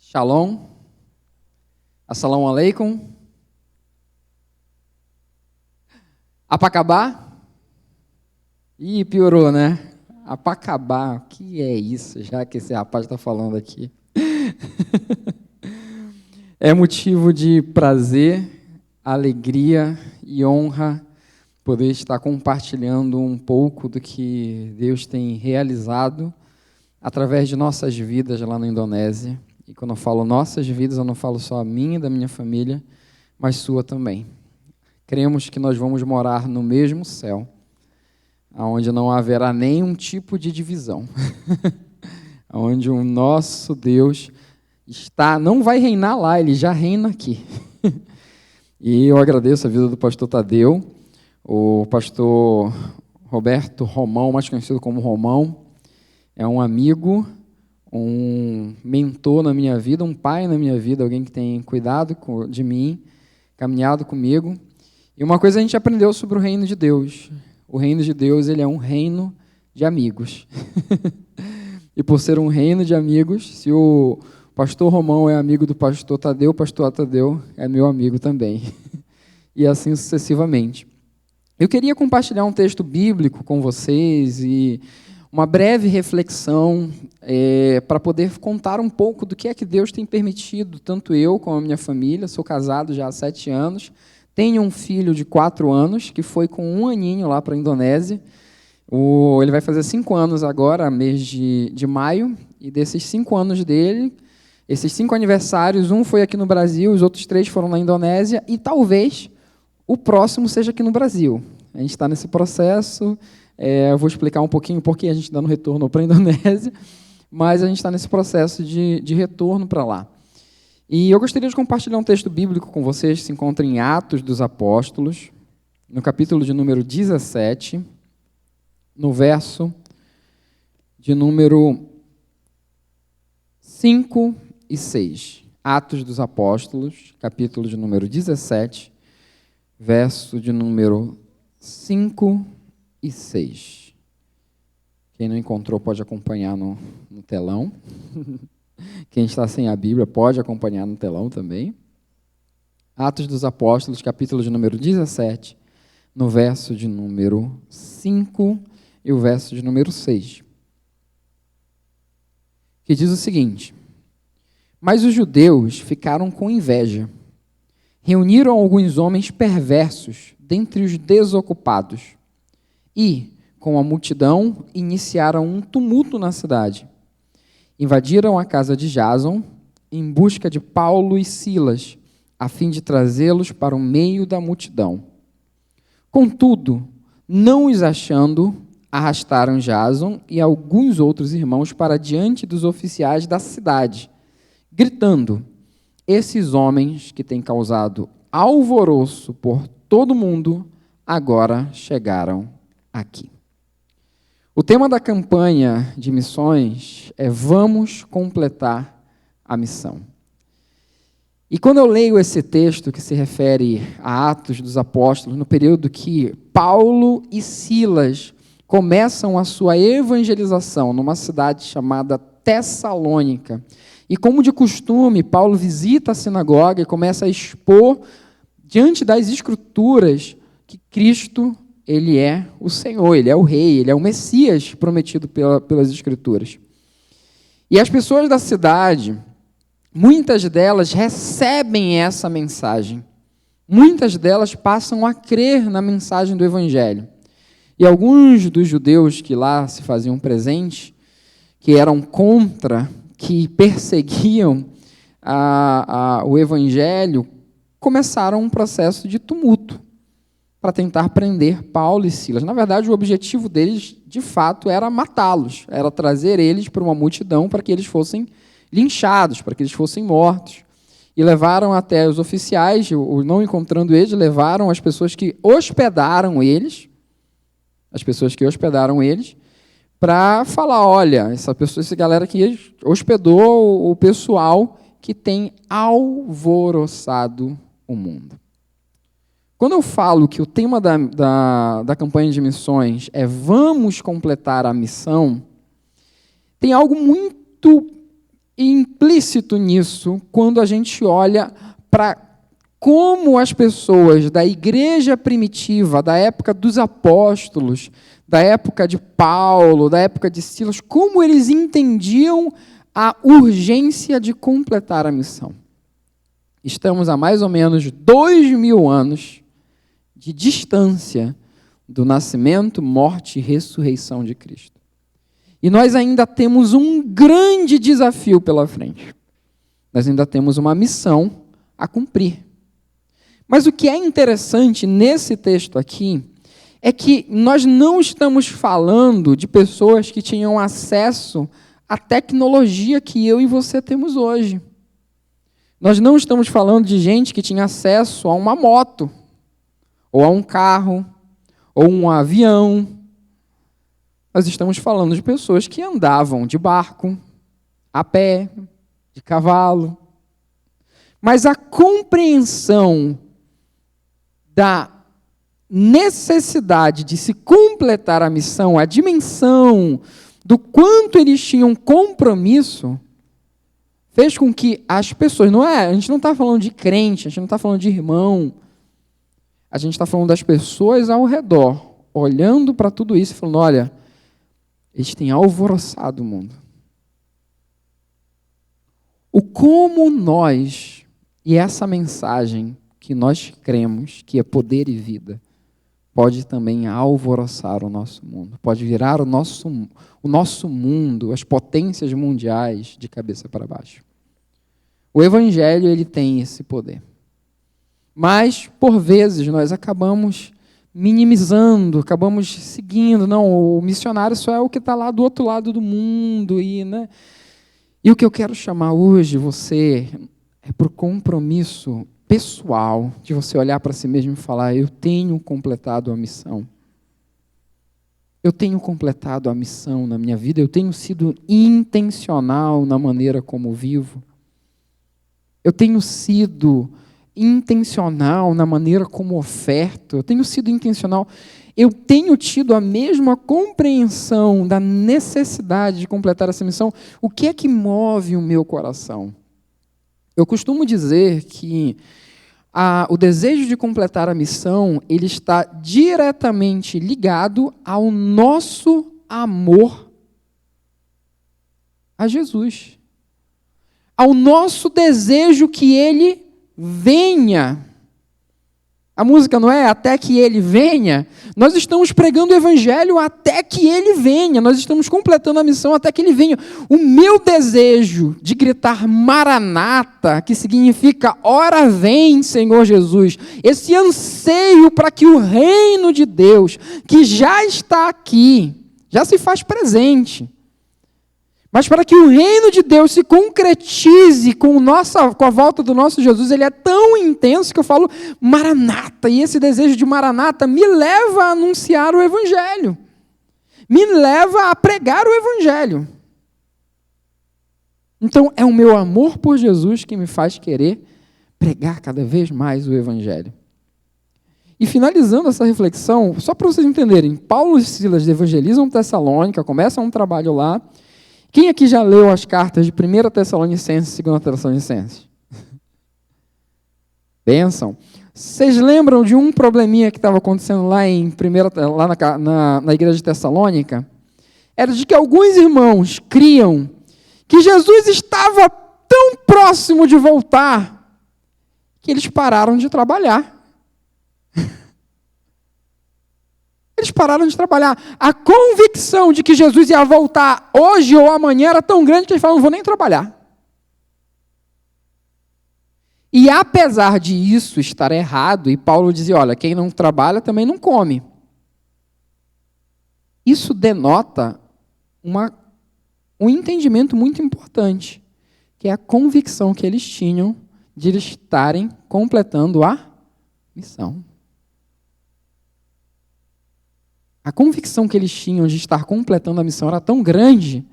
Shalom. Assalamu alaikum. Apacabá? Ih, piorou, né? Apacabá, o que é isso, já que esse rapaz está falando aqui? É motivo de prazer, alegria e honra poder estar compartilhando um pouco do que Deus tem realizado através de nossas vidas lá na Indonésia. E quando eu falo nossas vidas, eu não falo só a minha e da minha família, mas sua também. Cremos que nós vamos morar no mesmo céu, onde não haverá nenhum tipo de divisão, onde o nosso Deus não vai reinar lá, ele já reina aqui. E eu agradeço a vida do pastor Tadeu, o pastor Roberto Romão, mais conhecido como Romão, é um amigo, um mentor na minha vida, um pai na minha vida, alguém que tem cuidado de mim, caminhado comigo. E uma coisa a gente aprendeu sobre o reino de Deus. O reino de Deus, ele é um reino de amigos. E por ser um reino de amigos, se o pastor Romão é amigo do pastor Tadeu, o pastor Tadeu é meu amigo também. E assim sucessivamente. Eu queria compartilhar um texto bíblico com vocês e uma breve reflexão para poder contar um pouco do que é que Deus tem permitido, tanto eu como a minha família. Sou casado já há 7 anos, tenho um filho de 4 anos, que foi com 1 aninho lá para a Indonésia. Ele vai fazer 5 anos agora, mês de maio, e desses 5 anos dele, esses 5 aniversários, um foi aqui no Brasil, os outros 3 foram na Indonésia, e talvez o próximo seja aqui no Brasil. A gente está nesse processo. Eu vou explicar um pouquinho por que a gente está no retorno para a Indonésia, mas a gente está nesse processo de retorno para lá. E eu gostaria de compartilhar um texto bíblico com vocês, que se encontra em Atos dos Apóstolos, no capítulo de número 17, no verso de número 5 e 6. Atos dos Apóstolos, capítulo de número 17, verso de número 5 e 6. Quem não encontrou pode acompanhar no telão. Quem está sem a Bíblia pode acompanhar no telão também. Atos dos Apóstolos, capítulo de número 17, no verso de número 5 e o verso de número 6. Que diz o seguinte: Mas os judeus ficaram com inveja. Reuniram alguns homens perversos dentre os desocupados e, com a multidão, iniciaram um tumulto na cidade. Invadiram a casa de Jason em busca de Paulo e Silas, a fim de trazê-los para o meio da multidão. Contudo, não os achando, arrastaram Jason e alguns outros irmãos para diante dos oficiais da cidade, gritando: Esses homens que têm causado alvoroço por todo mundo, agora chegaram aqui. O tema da campanha de missões é Vamos completar a missão. E quando eu leio esse texto que se refere a Atos dos Apóstolos, no período que Paulo e Silas começam a sua evangelização numa cidade chamada Tessalônica, e como de costume, Paulo visita a sinagoga e começa a expor diante das Escrituras que Cristo, ele é o Senhor, ele é o Rei, ele é o Messias prometido pelas Escrituras. E as pessoas da cidade, muitas delas recebem essa mensagem. Muitas delas passam a crer na mensagem do Evangelho. E alguns dos judeus que lá se faziam presentes, que eram contra, que perseguiam o Evangelho, começaram um processo de tumulto para tentar prender Paulo e Silas. Na verdade, o objetivo deles, de fato, era matá-los, era trazer eles para uma multidão para que eles fossem linchados, para que eles fossem mortos. E levaram até os oficiais, não encontrando eles, levaram as pessoas que hospedaram eles, para falar: olha, essa galera aqui hospedou o pessoal que tem alvoroçado o mundo. Quando eu falo que o tema da campanha de missões é Vamos completar a missão, tem algo muito implícito nisso quando a gente olha para como as pessoas da igreja primitiva, da época dos apóstolos, da época de Paulo, da época de Silas, como eles entendiam a urgência de completar a missão. Estamos a mais ou menos 2000 anos de distância do nascimento, morte e ressurreição de Cristo. E nós ainda temos um grande desafio pela frente. Nós ainda temos uma missão a cumprir. Mas o que é interessante nesse texto aqui é que nós não estamos falando de pessoas que tinham acesso à tecnologia que eu e você temos hoje. Nós não estamos falando de gente que tinha acesso a uma moto, ou a um carro, ou um avião. Nós estamos falando de pessoas que andavam de barco, a pé, de cavalo. Mas a compreensão da necessidade de se completar a missão, a dimensão do quanto eles tinham compromisso, fez com que as pessoas, a gente não está falando de crente, a gente não está falando de irmão, a gente está falando das pessoas ao redor, olhando para tudo isso e falando, olha, eles têm alvoroçado o mundo. O como nós, e essa mensagem que nós cremos, que é poder e vida, pode também alvoroçar o nosso mundo, pode virar o nosso mundo, as potências mundiais, de cabeça para baixo. O Evangelho, ele tem esse poder. Mas, por vezes, nós acabamos minimizando, acabamos seguindo. Não, o missionário só é o que está lá do outro lado do mundo. E o que eu quero chamar hoje você é para o compromisso pessoal de você olhar para si mesmo e falar, eu tenho completado a missão. Eu tenho completado a missão na minha vida, eu tenho sido intencional na maneira como vivo. Eu tenho sido intencional na maneira como oferto, eu tenho sido intencional, eu tenho tido a mesma compreensão da necessidade de completar essa missão. O que é que move o meu coração? Eu costumo dizer que o desejo de completar a missão, ele está diretamente ligado ao nosso amor a Jesus. Ao nosso desejo que Ele venha. A música não é até que Ele venha? Nós estamos pregando o Evangelho até que Ele venha. Nós estamos completando a missão até que Ele venha. O meu desejo de gritar Maranata, que significa ora vem, Senhor Jesus, esse anseio para que o reino de Deus, que já está aqui, já se faz presente, mas para que o reino de Deus se concretize com a volta do nosso Jesus, ele é tão intenso que eu falo Maranata. E esse desejo de Maranata me leva a anunciar o Evangelho. Me leva a pregar o Evangelho. Então, é o meu amor por Jesus que me faz querer pregar cada vez mais o Evangelho. E finalizando essa reflexão, só para vocês entenderem, Paulo e Silas evangelizam Tessalônica, começam um trabalho lá. Quem aqui já leu as cartas de 1 Tessalonicenses e 2 Tessalonicenses? Bênção. Vocês lembram de um probleminha que estava acontecendo lá na igreja de Tessalônica? Era de que alguns irmãos criam que Jesus estava tão próximo de voltar que eles pararam de trabalhar. Eles pararam de trabalhar. A convicção de que Jesus ia voltar hoje ou amanhã era tão grande que eles falaram, não vou nem trabalhar. E apesar de isso estar errado, e Paulo dizia, olha, quem não trabalha também não come. Isso denota um entendimento muito importante, que é a convicção que eles tinham de estarem completando a missão. A convicção que eles tinham de estar completando a missão era tão grande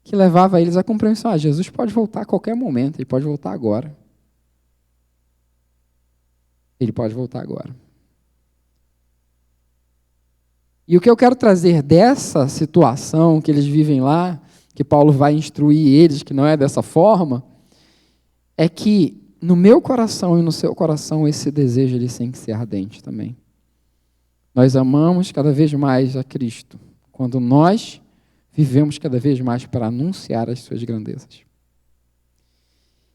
que levava eles à compreensão. Jesus pode voltar a qualquer momento, ele pode voltar agora. Ele pode voltar agora. E o que eu quero trazer dessa situação que eles vivem lá, que Paulo vai instruir eles, que não é dessa forma, é que no meu coração e no seu coração esse desejo ele tem que ser ardente também. Nós amamos cada vez mais a Cristo, quando nós vivemos cada vez mais para anunciar as suas grandezas.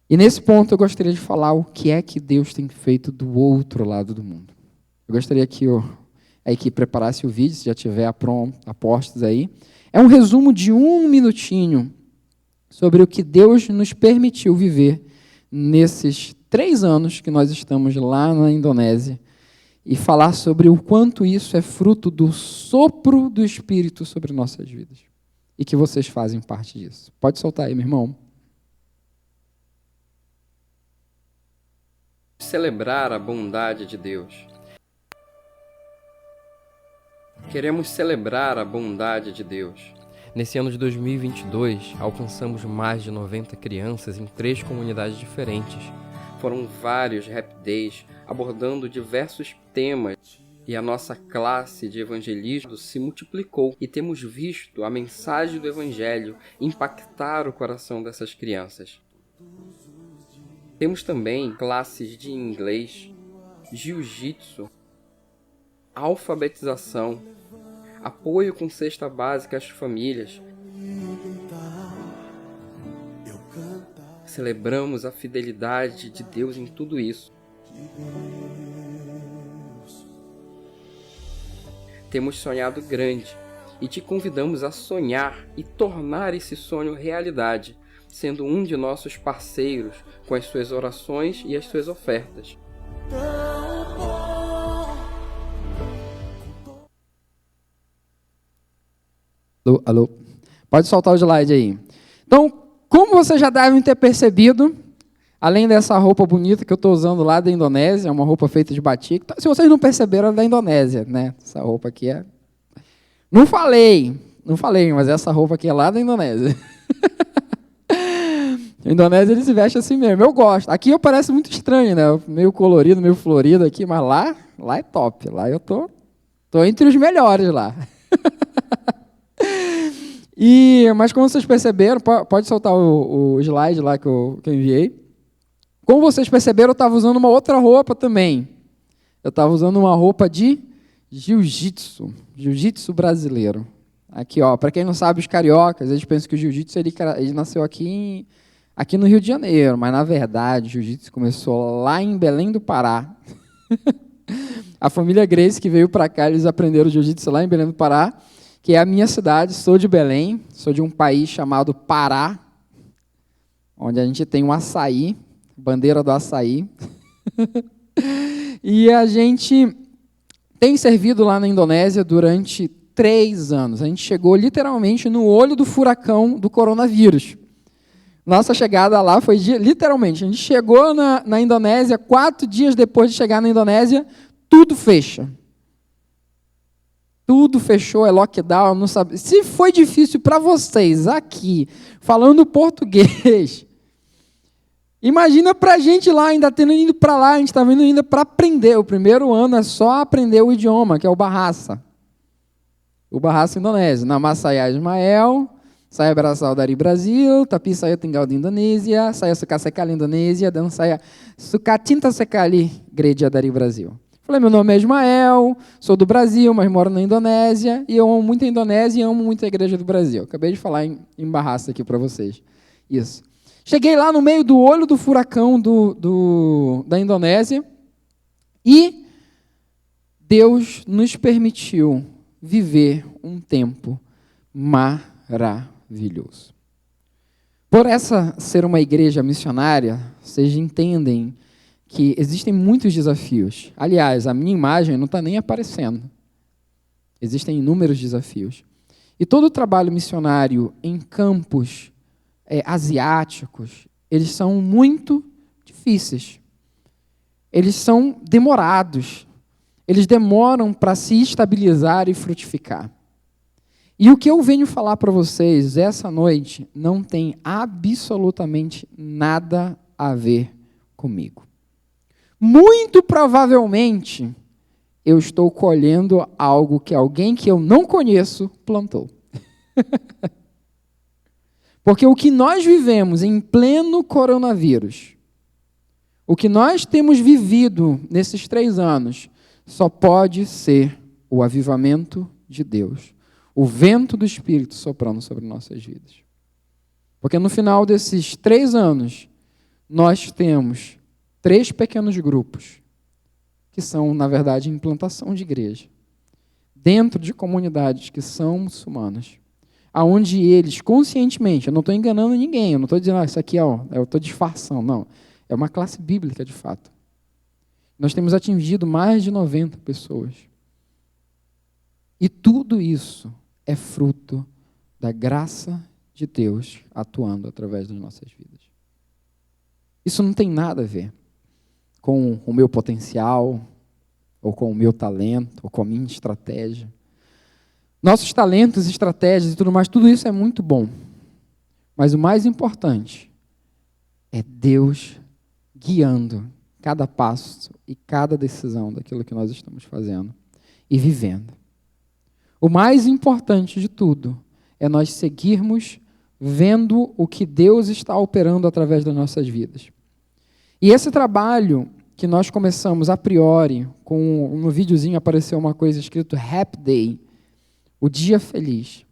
E nesse ponto eu gostaria de falar o que é que Deus tem feito do outro lado do mundo. Eu gostaria que a equipe preparasse o vídeo, se já tiver a postos aí. É um resumo de 1 minutinho sobre o que Deus nos permitiu viver nesses 3 anos que nós estamos lá na Indonésia e falar sobre o quanto isso é fruto do sopro do Espírito sobre nossas vidas e que vocês fazem parte disso. Pode soltar aí, meu irmão. Celebrar a bondade de Deus. Queremos celebrar a bondade de Deus. Nesse ano de 2022, alcançamos mais de 90 crianças em 3 comunidades diferentes. Foram vários Happy Days abordando diversos temas e a nossa classe de evangelismo se multiplicou e temos visto a mensagem do Evangelho impactar o coração dessas crianças. Temos também classes de inglês, jiu-jitsu, alfabetização, apoio com cesta básica às famílias. Celebramos a fidelidade de Deus em tudo isso. Temos sonhado grande e te convidamos a sonhar e tornar esse sonho realidade, sendo um de nossos parceiros com as suas orações e as suas ofertas. Alô? Pode soltar o slide aí. Então, como vocês já devem ter percebido, além dessa roupa bonita que eu estou usando lá da Indonésia, é uma roupa feita de batik. Se vocês não perceberam, é da Indonésia, né? Essa roupa aqui é... Não falei, mas essa roupa aqui é lá da Indonésia. Na Indonésia eles se vestem assim mesmo, eu gosto. Aqui eu pareço muito estranho, né? Meio colorido, meio florido aqui, mas lá é top. Lá eu tô entre os melhores lá. Mas como vocês perceberam, pode soltar o slide lá que eu enviei. Como vocês perceberam, eu estava usando uma outra roupa também. Eu estava usando uma roupa de jiu-jitsu brasileiro. Aqui, ó, para quem não sabe, os cariocas, eles pensam que o jiu-jitsu ele nasceu aqui no Rio de Janeiro, mas na verdade o jiu-jitsu começou lá em Belém do Pará. A família Grace que veio para cá, eles aprenderam jiu-jitsu lá em Belém do Pará, que é a minha cidade. Sou de Belém, sou de um país chamado Pará, onde a gente tem um açaí, bandeira do açaí. E a gente tem servido lá na Indonésia durante 3 anos. A gente chegou literalmente no olho do furacão do coronavírus. Nossa chegada lá foi literalmente, a gente chegou na Indonésia, 4 dias depois de chegar na Indonésia, tudo fecha. Tudo fechou, é lockdown, não sabe. Se foi difícil para vocês aqui, falando português, imagina para a gente lá, ainda tendo ido para lá, a gente estava indo ainda para aprender. O primeiro ano é só aprender o idioma, que é o Bahasa. O Bahasa indonésio. Nama saya Ismael, saya berasal dari Brasil, tapi saya tinggal di Indonésia, saya suka sekali Indonésia, dan saya suka cinta sekali gereja dari Brasil. Falei, meu nome é Ismael, sou do Brasil, mas moro na Indonésia, e eu amo muito a Indonésia e amo muito a igreja do Brasil. Acabei de falar em Bahasa aqui para vocês. Isso. Cheguei lá no meio do olho do furacão da Indonésia e Deus nos permitiu viver um tempo maravilhoso. Por essa ser uma igreja missionária, vocês entendem que existem muitos desafios. Aliás, a minha imagem não está nem aparecendo. Existem inúmeros desafios. E todo o trabalho missionário em campos asiáticos, eles são muito difíceis. Eles são demorados. Eles demoram para se estabilizar e frutificar. E o que eu venho falar para vocês essa noite não tem absolutamente nada a ver comigo. Muito provavelmente, eu estou colhendo algo que alguém que eu não conheço plantou. Porque o que nós vivemos em pleno coronavírus, o que nós temos vivido nesses 3 anos, só pode ser o avivamento de Deus, o vento do Espírito soprando sobre nossas vidas. Porque no final desses 3 anos, nós temos 3 pequenos grupos, que são, na verdade, implantação de igreja, dentro de comunidades que são muçulmanas, aonde eles, conscientemente, eu não estou enganando ninguém, eu não estou dizendo, isso aqui eu estou disfarçando, não. É uma classe bíblica, de fato. Nós temos atingido mais de 90 pessoas. E tudo isso é fruto da graça de Deus atuando através das nossas vidas. Isso não tem nada a ver com o meu potencial, ou com o meu talento, ou com a minha estratégia. Nossos talentos, estratégias e tudo mais, tudo isso é muito bom. Mas o mais importante é Deus guiando cada passo e cada decisão daquilo que nós estamos fazendo e vivendo. O mais importante de tudo é nós seguirmos vendo o que Deus está operando através das nossas vidas. E esse trabalho que nós começamos a priori, no videozinho apareceu uma coisa escrito Happy Day, o dia feliz.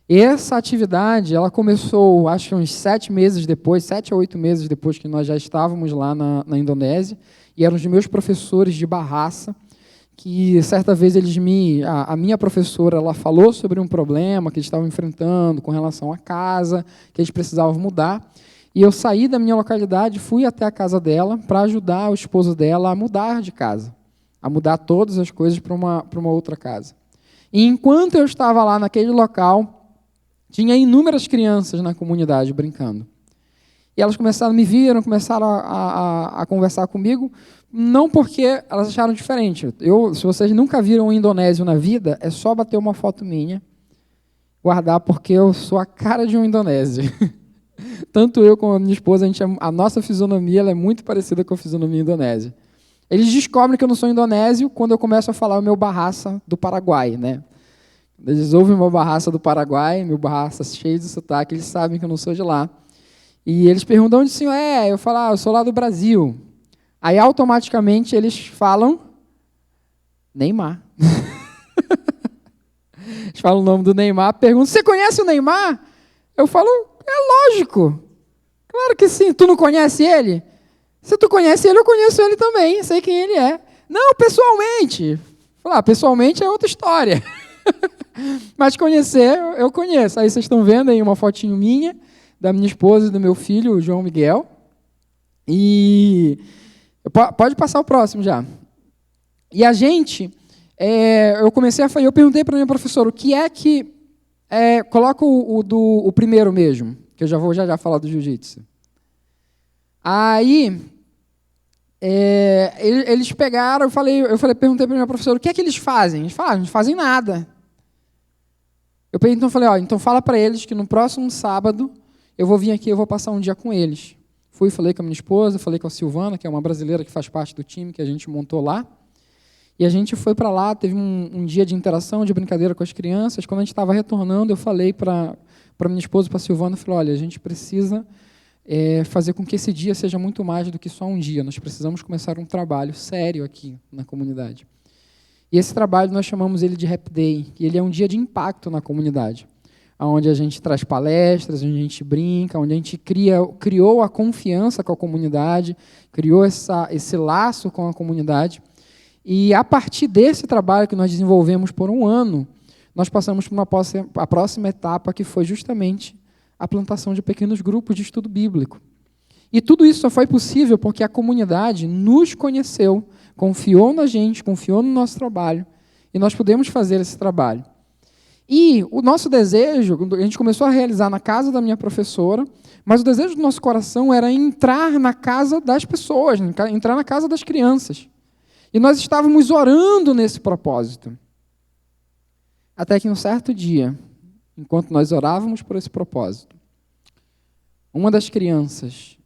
Essa atividade, ela começou, acho que uns 7 meses depois, 7 a 8 meses depois que nós já estávamos lá na Indonésia, e eram os meus professores de Bahasa, que certa vez a minha professora, ela falou sobre um problema que eles estavam enfrentando com relação à casa, que eles precisavam mudar, e eu saí da minha localidade, fui até a casa dela para ajudar o esposo dela a mudar de casa, a mudar todas as coisas para uma outra casa. E enquanto eu estava lá naquele local, tinha inúmeras crianças na comunidade brincando. E elas começaram a conversar comigo, não porque elas acharam diferente. Se vocês nunca viram um indonésio na vida, é só bater uma foto minha, guardar, porque eu sou a cara de um indonésio. Tanto eu como a minha esposa, a nossa fisionomia ela é muito parecida com a fisionomia indonésia. Eles descobrem que eu não sou indonésio quando eu começo a falar o meu Bahasa do Paraguai, né? Eles ouvem o meu Bahasa do Paraguai, meu Bahasa cheio de sotaque, eles sabem que eu não sou de lá. E eles perguntam onde o senhor é? Eu falo, eu sou lá do Brasil. Aí, automaticamente, eles falam Neymar. Eles falam o nome do Neymar, perguntam, você conhece o Neymar? Eu falo, é lógico. Claro que sim. Tu não conhece ele? Se tu conhece ele, eu conheço ele também, sei quem ele é. Não, pessoalmente. Falar, pessoalmente é outra história. Mas conhecer, eu conheço. Aí vocês estão vendo aí uma fotinho minha, da minha esposa e do meu filho, o João Miguel. E pode passar o próximo já. E a gente, eu perguntei para a minha professora, o que é que... coloca o primeiro mesmo, que eu já vou já falar do jiu-jitsu. Aí, eles pegaram, perguntei para a minha professora, o que é que eles fazem? Eles falaram, não fazem nada. Então eu falei, então fala para eles que no próximo sábado eu vou vir aqui, eu vou passar um dia com eles. Falei com a minha esposa, falei com a Silvana, que é uma brasileira que faz parte do time que a gente montou lá. E a gente foi para lá, teve um dia de interação, de brincadeira com as crianças. Quando a gente estava retornando, eu falei para minha esposa, para a Silvana, falei, olha, a gente precisa fazer com que esse dia seja muito mais do que só um dia. Nós precisamos começar um trabalho sério aqui na comunidade. E esse trabalho nós chamamos ele de Happy Day, e ele é um dia de impacto na comunidade, onde a gente traz palestras, onde a gente brinca, onde a gente criou a confiança com a comunidade, criou esse laço com a comunidade. E a partir desse trabalho que nós desenvolvemos por um ano, nós passamos para a próxima etapa, que foi justamente a plantação de pequenos grupos de estudo bíblico. E tudo isso só foi possível porque a comunidade nos conheceu, confiou na gente, confiou no nosso trabalho, e nós pudemos fazer esse trabalho. E o nosso desejo, a gente começou a realizar na casa da minha professora, mas o desejo do nosso coração era entrar na casa das pessoas, entrar na casa das crianças. E nós estávamos orando nesse propósito. Até que um certo dia, enquanto nós orávamos por esse propósito, uma das crianças,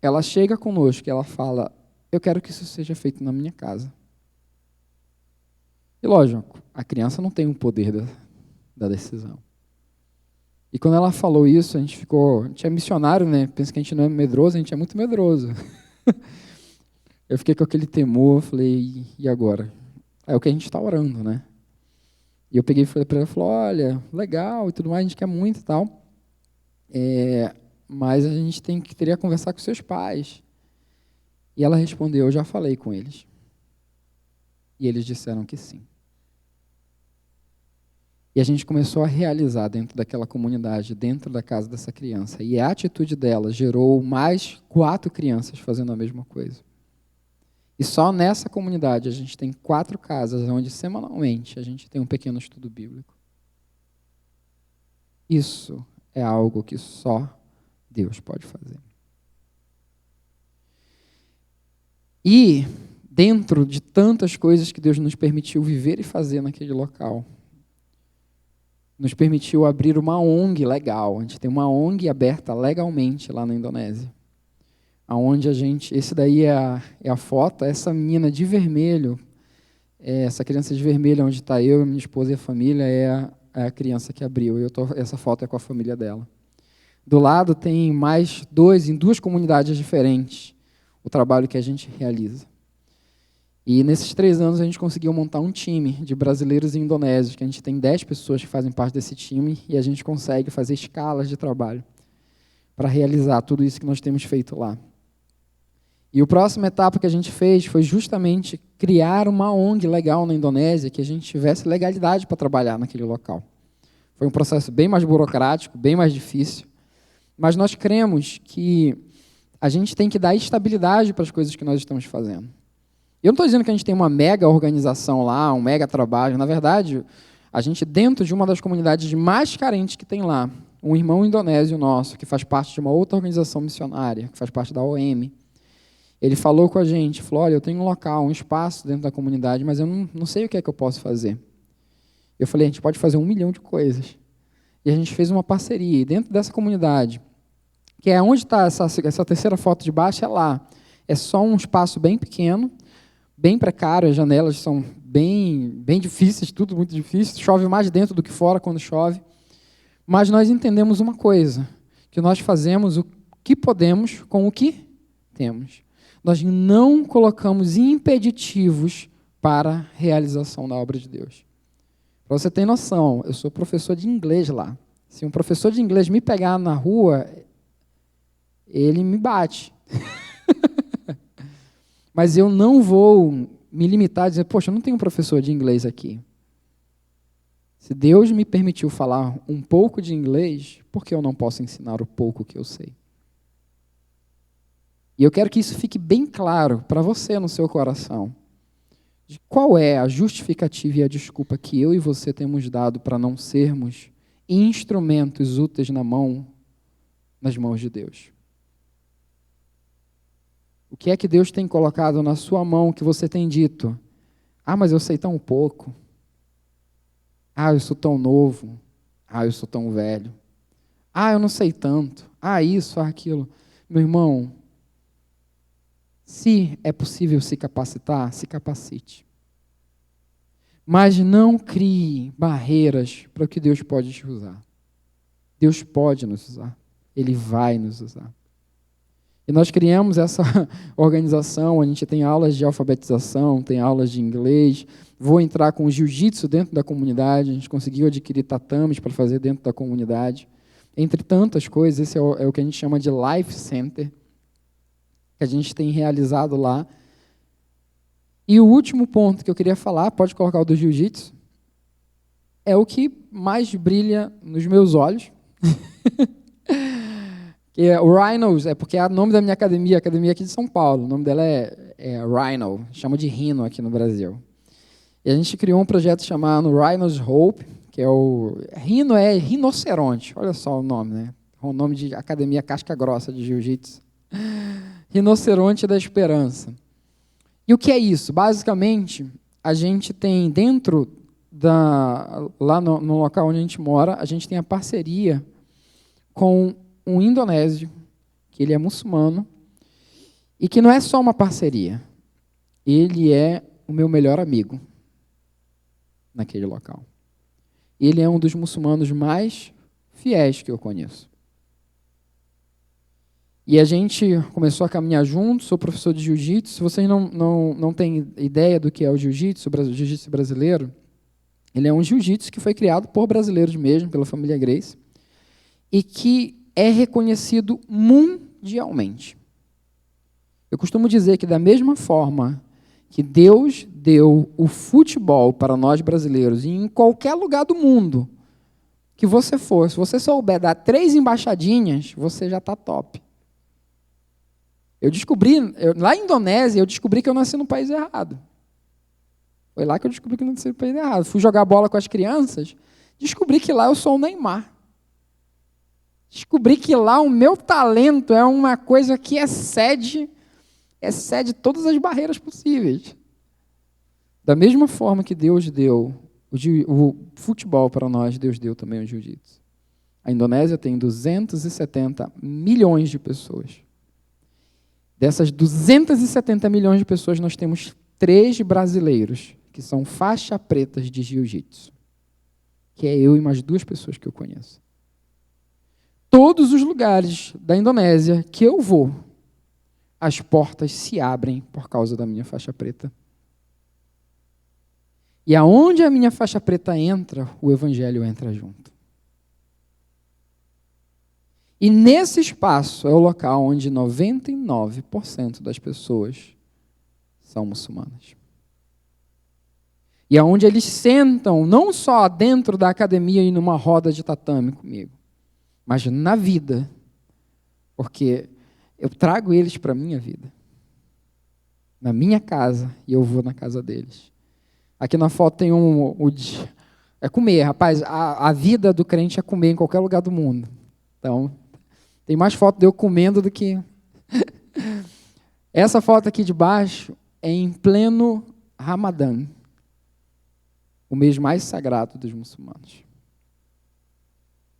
ela chega conosco e ela fala, eu quero que isso seja feito na minha casa. E lógico, a criança não tem o poder da decisão. E quando ela falou isso, a gente é missionário, né? Pensa que a gente não é medroso, a gente é muito medroso. Eu fiquei com aquele temor, falei, e agora? É o que a gente está orando, né? E eu peguei e falei para ela, olha, legal e tudo mais, a gente quer muito e tal, mas a gente teria que conversar com seus pais. E ela respondeu, eu já falei com eles. E eles disseram que sim. E a gente começou a realizar dentro daquela comunidade, dentro da casa dessa criança. E a atitude dela gerou mais 4 crianças fazendo a mesma coisa. E só nessa comunidade a gente tem 4 casas onde semanalmente a gente tem um pequeno estudo bíblico. Isso é algo que só Deus pode fazer. E dentro de tantas coisas que Deus nos permitiu viver e fazer naquele local, nos permitiu abrir uma ONG legal. A gente tem uma ONG aberta legalmente lá na Indonésia. Aonde esse daí é a foto, essa menina de vermelho, essa criança de vermelho, onde está eu, minha esposa e a família, é a criança que abriu. Essa foto é com a família dela. Do lado tem mais em 2 comunidades diferentes, o trabalho que a gente realiza. E nesses 3 anos a gente conseguiu montar um time de brasileiros e indonésios, que a gente tem 10 pessoas que fazem parte desse time, e a gente consegue fazer escalas de trabalho para realizar tudo isso que nós temos feito lá. E a próxima etapa que a gente fez foi justamente criar uma ONG legal na Indonésia, que a gente tivesse legalidade para trabalhar naquele local. Foi um processo bem mais burocrático, bem mais difícil, mas nós cremos que a gente tem que dar estabilidade para as coisas que nós estamos fazendo. Eu não estou dizendo que a gente tem uma mega organização lá, um mega trabalho. Na verdade, a gente, dentro de uma das comunidades mais carentes que tem lá, um irmão indonésio nosso, que faz parte de uma outra organização missionária, que faz parte da OM, ele falou com a gente, falou, olha, eu tenho um local, um espaço dentro da comunidade, mas eu não sei o que é que eu posso fazer. Eu falei, a gente pode fazer 1 milhão de coisas. E a gente fez uma parceria, e dentro dessa comunidade, que é onde está essa terceira foto de baixo, é lá. É só um espaço bem pequeno, bem precário, as janelas são bem difíceis, tudo muito difícil, chove mais dentro do que fora quando chove. Mas nós entendemos uma coisa, que nós fazemos o que podemos com o que temos. Nós não colocamos impeditivos para a realização da obra de Deus. Para você ter noção, eu sou professor de inglês lá. Se um professor de inglês me pegar na rua, ele me bate. Mas eu não vou me limitar a dizer, poxa, eu não tenho um professor de inglês aqui. Se Deus me permitiu falar um pouco de inglês, por que eu não posso ensinar o pouco que eu sei? E eu quero que isso fique bem claro para você no seu coração. De qual é a justificativa e a desculpa que eu e você temos dado para não sermos instrumentos úteis nas mãos de Deus? O que é que Deus tem colocado na sua mão que você tem dito? Ah, mas eu sei tão pouco. Ah, eu sou tão novo. Ah, eu sou tão velho. Ah, eu não sei tanto. Ah, isso, aquilo. Meu irmão, se é possível se capacitar, se capacite. Mas não crie barreiras para o que Deus pode te usar. Deus pode nos usar. Ele vai nos usar. E nós criamos essa organização, a gente tem aulas de alfabetização, tem aulas de inglês, vou entrar com o jiu-jitsu dentro da comunidade, a gente conseguiu adquirir tatames para fazer dentro da comunidade. Entre tantas coisas, esse é o que a gente chama de Life Center, que a gente tem realizado lá. E o último ponto que eu queria falar, pode colocar o do jiu-jitsu, é o que mais brilha nos meus olhos. O Rhinos, porque é o nome da minha academia, a academia aqui de São Paulo. O nome dela é Rhino, chama de Rhino aqui no Brasil. E a gente criou um projeto chamado Rhinos Hope, que é Rhino é rinoceronte, olha só o nome, né? O nome de academia casca grossa de jiu-jitsu. Rinoceronte da Esperança. E o que é isso? Basicamente, a gente tem dentro lá no local onde a gente mora, a gente tem a parceria com um indonésio, que ele é muçulmano, e que não é só uma parceria, ele é o meu melhor amigo naquele local. Ele é um dos muçulmanos mais fiéis que eu conheço. E a gente começou a caminhar juntos, sou professor de jiu-jitsu. Se vocês não têm ideia do que é o jiu-jitsu brasileiro, ele é um jiu-jitsu que foi criado por brasileiros mesmo, pela família Grace, e que é reconhecido mundialmente. Eu costumo dizer que da mesma forma que Deus deu o futebol para nós brasileiros, e em qualquer lugar do mundo que você for, se você souber dar 3 embaixadinhas, você já está top. Lá em Indonésia, eu descobri que eu nasci no país errado. Foi lá que eu descobri que eu nasci no país errado. Fui jogar bola com as crianças, descobri que lá eu sou o Neymar. Descobri que lá o meu talento é uma coisa que excede todas as barreiras possíveis. Da mesma forma que Deus deu o futebol para nós, Deus deu também o jiu-jitsu. A Indonésia tem 270 milhões de pessoas. Dessas 270 milhões de pessoas, nós temos 3 brasileiros que são faixa pretas de jiu-jitsu, que é eu e mais 2 pessoas que eu conheço. Todos os lugares da Indonésia que eu vou, as portas se abrem por causa da minha faixa preta. E aonde a minha faixa preta entra, o evangelho entra junto. E nesse espaço é o local onde 99% das pessoas são muçulmanas. E aonde eles sentam, não só dentro da academia e numa roda de tatame comigo, mas na vida, porque eu trago eles para a minha vida, na minha casa, e eu vou na casa deles. Aqui na foto tem é comer, rapaz, a vida do crente é comer em qualquer lugar do mundo. Então, tem mais foto de eu comendo do que... Essa foto aqui de baixo é em pleno Ramadã, o mês mais sagrado dos muçulmanos.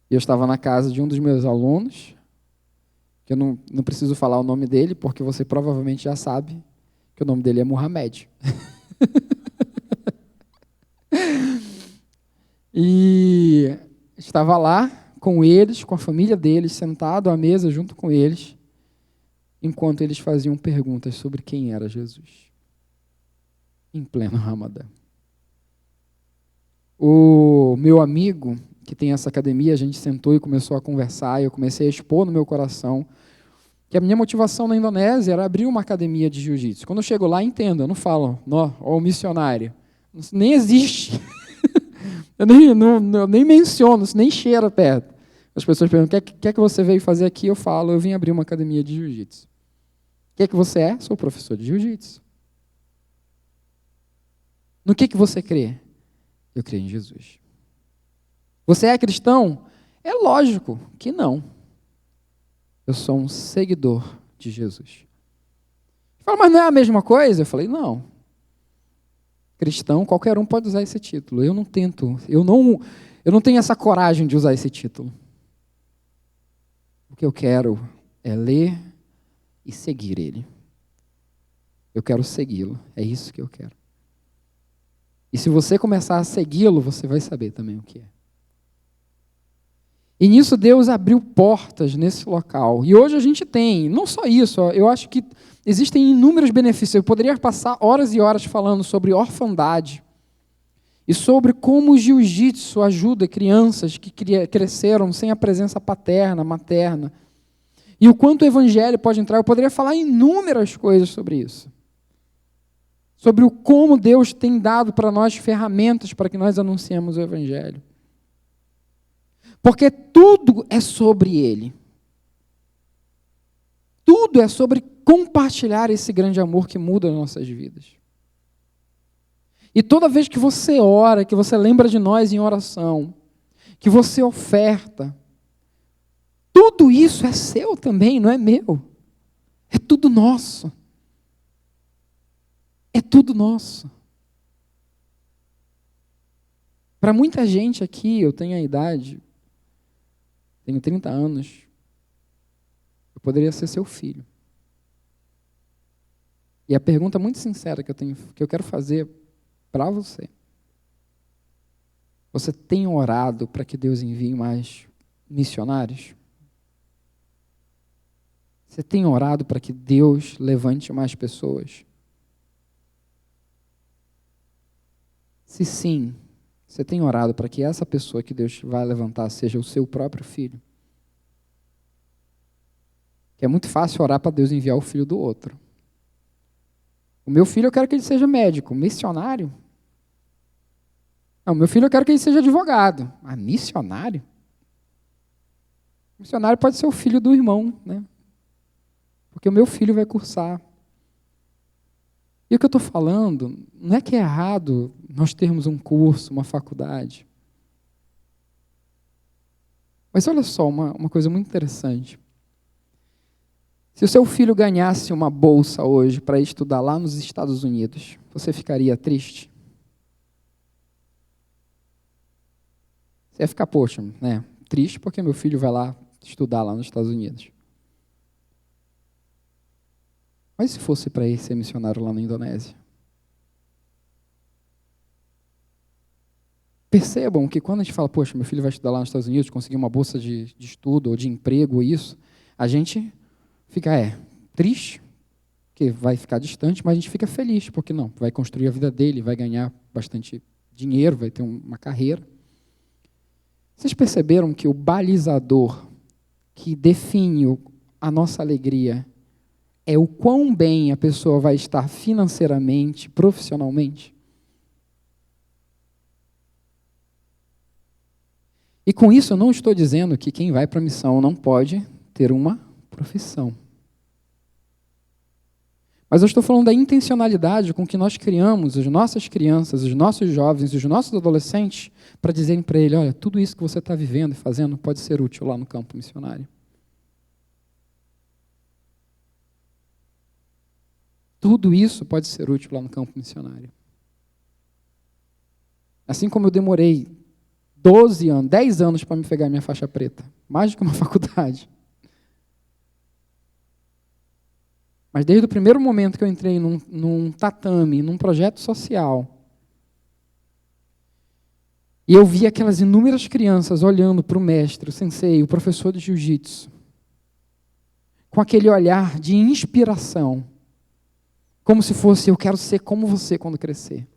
Eu estava na casa de um dos meus alunos, que eu não preciso falar o nome dele, porque você provavelmente já sabe que o nome dele é Muhammad. E estava lá com eles, com a família deles, sentado à mesa junto com eles, enquanto eles faziam perguntas sobre quem era Jesus, em pleno Ramadã. O meu amigo, que tem essa academia, a gente sentou e começou a conversar, e eu comecei a expor no meu coração que a minha motivação na Indonésia era abrir uma academia de jiu-jitsu. Quando eu chego lá, entendo, eu não falo, ó, o missionário. Isso nem existe. Eu nem menciono, isso nem cheira perto. As pessoas perguntam, o que é que você veio fazer aqui? Eu falo, eu vim abrir uma academia de jiu-jitsu. O que é que você é? Sou professor de jiu-jitsu. No que você crê? Eu creio em Jesus. Você é cristão? É lógico que não. Eu sou um seguidor de Jesus. Fala, mas não é a mesma coisa? Eu falei, não. Cristão, qualquer um pode usar esse título. Eu não tenho essa coragem de usar esse título. O que eu quero é ler e seguir ele. Eu quero segui-lo. É isso que eu quero. E se você começar a segui-lo, você vai saber também o que é. E nisso Deus abriu portas nesse local. E hoje a gente tem, não só isso, eu acho que existem inúmeros benefícios. Eu poderia passar horas e horas falando sobre orfandade e sobre como o jiu-jitsu ajuda crianças que cresceram sem a presença paterna, materna. E o quanto o evangelho pode entrar. Eu poderia falar inúmeras coisas sobre isso. Sobre o como Deus tem dado para nós ferramentas para que nós anunciemos o evangelho. Porque tudo é sobre ele. Tudo é sobre compartilhar esse grande amor que muda as nossas vidas. E toda vez que você ora, que você lembra de nós em oração, que você oferta, tudo isso é seu também, não é meu. É tudo nosso. É tudo nosso. Para muita gente aqui, eu tenho a idade, tenho 30 anos, eu poderia ser seu filho. E a pergunta muito sincera que eu quero fazer para você: você tem orado para que Deus envie mais missionários? Você tem orado para que Deus levante mais pessoas? Se sim, você tem orado para que essa pessoa que Deus vai levantar seja o seu próprio filho? Que é muito fácil orar para Deus enviar o filho do outro. O meu filho eu quero que ele seja médico. Missionário? Não, meu filho eu quero que ele seja advogado. Ah, missionário? Missionário pode ser o filho do irmão, né? Porque o meu filho vai cursar. E o que eu estou falando não é que é errado nós termos um curso, uma faculdade. Mas olha só, uma coisa muito interessante. Se o seu filho ganhasse uma bolsa hoje para estudar lá nos Estados Unidos, você ficaria triste? Você ia ficar, poxa, né? Triste porque meu filho vai lá estudar lá nos Estados Unidos. Mas se fosse para ele ser missionário lá na Indonésia? Percebam que quando a gente fala, poxa, meu filho vai estudar lá nos Estados Unidos, conseguir uma bolsa de estudo ou de emprego ou isso, a gente fica, triste, porque vai ficar distante, mas a gente fica feliz, porque não, vai construir a vida dele, vai ganhar bastante dinheiro, vai ter uma carreira. Vocês perceberam que o balizador que define a nossa alegria é o quão bem a pessoa vai estar financeiramente, profissionalmente? E com isso eu não estou dizendo que quem vai para a missão não pode ter uma profissão. Mas eu estou falando da intencionalidade com que nós criamos as nossas crianças, os nossos jovens, os nossos adolescentes, para dizerem para ele, olha, tudo isso que você está vivendo e fazendo pode ser útil lá no campo missionário. Tudo isso pode ser útil lá no campo missionário. Assim como eu demorei 12 anos, 10 anos para me pegar minha faixa preta, mais do que uma faculdade. Mas desde o primeiro momento que eu entrei num tatame, num projeto social, e eu vi aquelas inúmeras crianças olhando para o mestre, o sensei, o professor de jiu-jitsu, com aquele olhar de inspiração, como se fosse, eu quero ser como você quando crescer.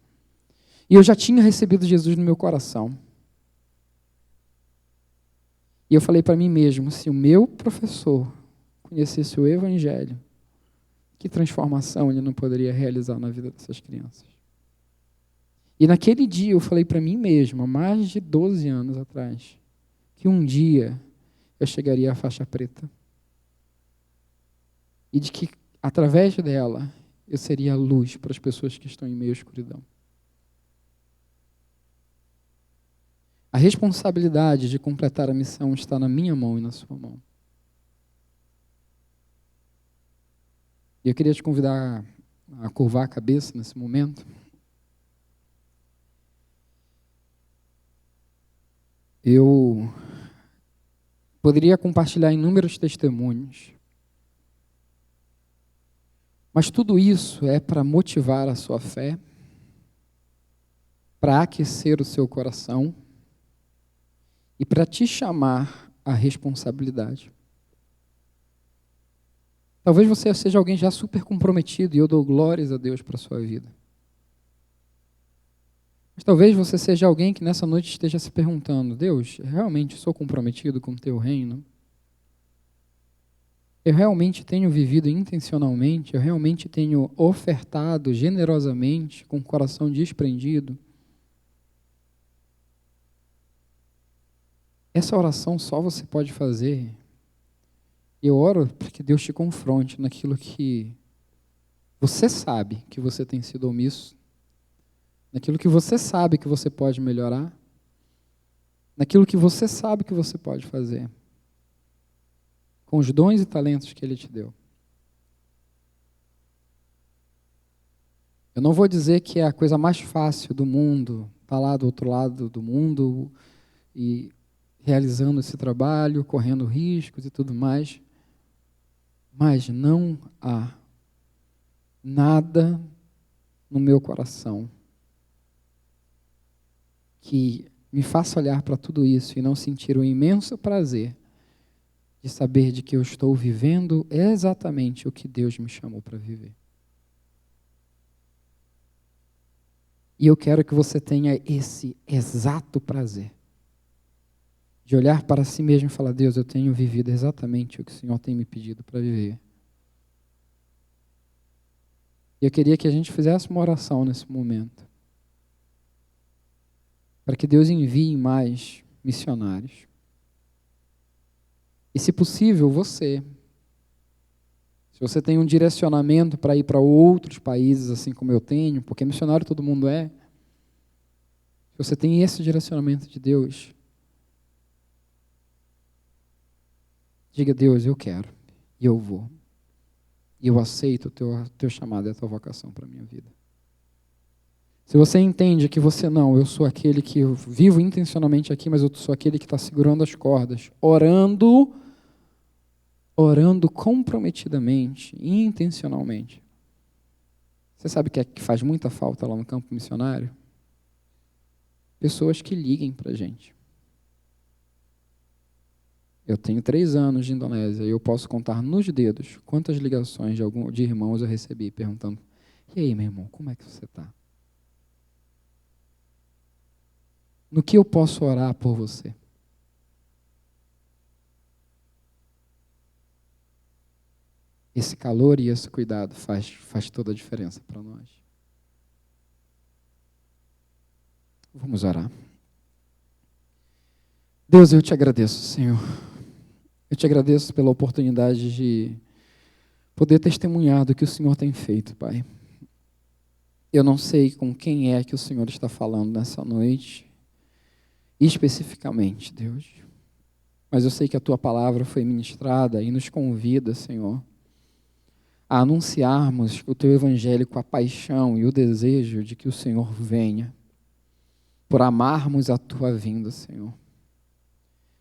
E eu já tinha recebido Jesus no meu coração. E eu falei para mim mesmo, se o meu professor conhecesse o Evangelho, que transformação ele não poderia realizar na vida dessas crianças? E naquele dia eu falei para mim mesmo, há mais de 12 anos atrás, que um dia eu chegaria à faixa preta. E de que, através dela, eu seria a luz para as pessoas que estão em meio à escuridão. A responsabilidade de completar a missão está na minha mão e na sua mão. E eu queria te convidar a curvar a cabeça nesse momento. Eu poderia compartilhar inúmeros testemunhos, mas tudo isso é para motivar a sua fé, para aquecer o seu coração e para te chamar à responsabilidade. Talvez você seja alguém já super comprometido e eu dou glórias a Deus para a sua vida. Mas talvez você seja alguém que nessa noite esteja se perguntando, Deus, realmente sou comprometido com o teu reino? Eu realmente tenho vivido intencionalmente? Eu realmente tenho ofertado generosamente, com o coração desprendido? Essa oração só você pode fazer. Eu oro para que Deus te confronte naquilo que você sabe que você tem sido omisso, naquilo que você sabe que você pode melhorar, naquilo que você sabe que você pode fazer, com os dons e talentos que Ele te deu. Eu não vou dizer que é a coisa mais fácil do mundo, estar lá do outro lado do mundo e realizando esse trabalho, correndo riscos e tudo mais, mas não há nada no meu coração que Me faça olhar para tudo isso e não sentir o imenso prazer de saber de que eu estou vivendo exatamente o que Deus me chamou para viver. E eu quero que você tenha esse exato prazer de olhar para si mesmo e falar: Deus, eu tenho vivido exatamente o que o Senhor tem me pedido para viver. E eu queria que a gente fizesse uma oração nesse momento, para que Deus envie mais missionários. E, se possível, você. Se você tem um direcionamento para ir para outros países, assim como eu tenho, porque missionário todo mundo é. Se você tem esse direcionamento de Deus, diga: Deus, eu quero, e eu vou. E eu aceito o teu chamado e a tua vocação para a minha vida. Se você entende que você não, eu sou aquele que eu vivo intencionalmente aqui, mas eu sou aquele que está segurando as cordas, orando comprometidamente, intencionalmente. Você sabe o que é que faz muita falta lá no campo missionário? Pessoas que liguem para a gente. Eu tenho 3 anos de Indonésia e eu posso contar nos dedos quantas ligações de irmãos eu recebi perguntando: e aí, meu irmão, como é que você está? No que eu posso orar por você? Esse calor e esse cuidado faz toda a diferença para nós. Vamos orar. Deus, eu te agradeço, Senhor. Eu te agradeço pela oportunidade de poder testemunhar do que o Senhor tem feito, Pai. Eu não sei com quem é que o Senhor está falando nessa noite, especificamente, Deus. Mas eu sei que a Tua palavra foi ministrada e nos convida, Senhor, a anunciarmos o Teu Evangelho com a paixão e o desejo de que o Senhor venha, por amarmos a Tua vinda, Senhor.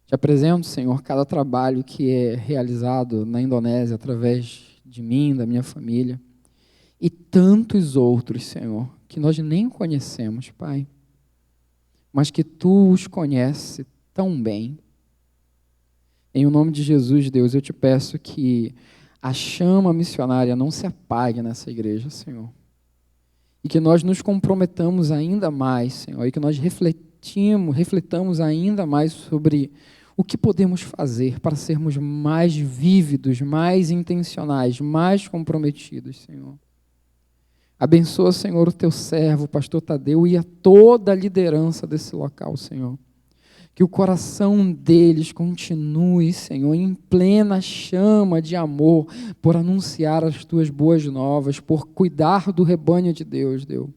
Te apresento, Senhor, cada trabalho que é realizado na Indonésia através de mim, da minha família, e tantos outros, Senhor, que nós nem conhecemos, Pai, mas que Tu os conheces tão bem. Em nome de Jesus, Deus, eu te peço que a chama missionária não se apague nessa igreja, Senhor, e que nós nos comprometamos ainda mais, Senhor, e que nós refletamos ainda mais sobre o que podemos fazer para sermos mais vívidos, mais intencionais, mais comprometidos, Senhor. Abençoa, Senhor, o teu servo, o pastor Tadeu, e a toda a liderança desse local, Senhor. Que o coração deles continue, Senhor, em plena chama de amor, por anunciar as tuas boas novas, por cuidar do rebanho de Deus, Deus.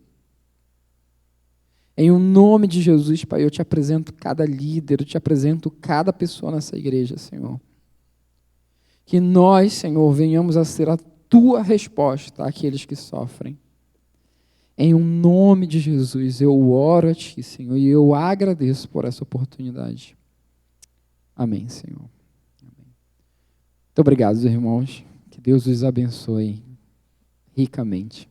Em o nome de Jesus, Pai, eu te apresento cada líder, eu te apresento cada pessoa nessa igreja, Senhor. Que nós, Senhor, venhamos a ser a tua resposta àqueles que sofrem. Em o nome de Jesus, eu oro a ti, Senhor, e eu agradeço por essa oportunidade. Amém, Senhor. Amém. Muito obrigado, irmãos. Que Deus os abençoe ricamente.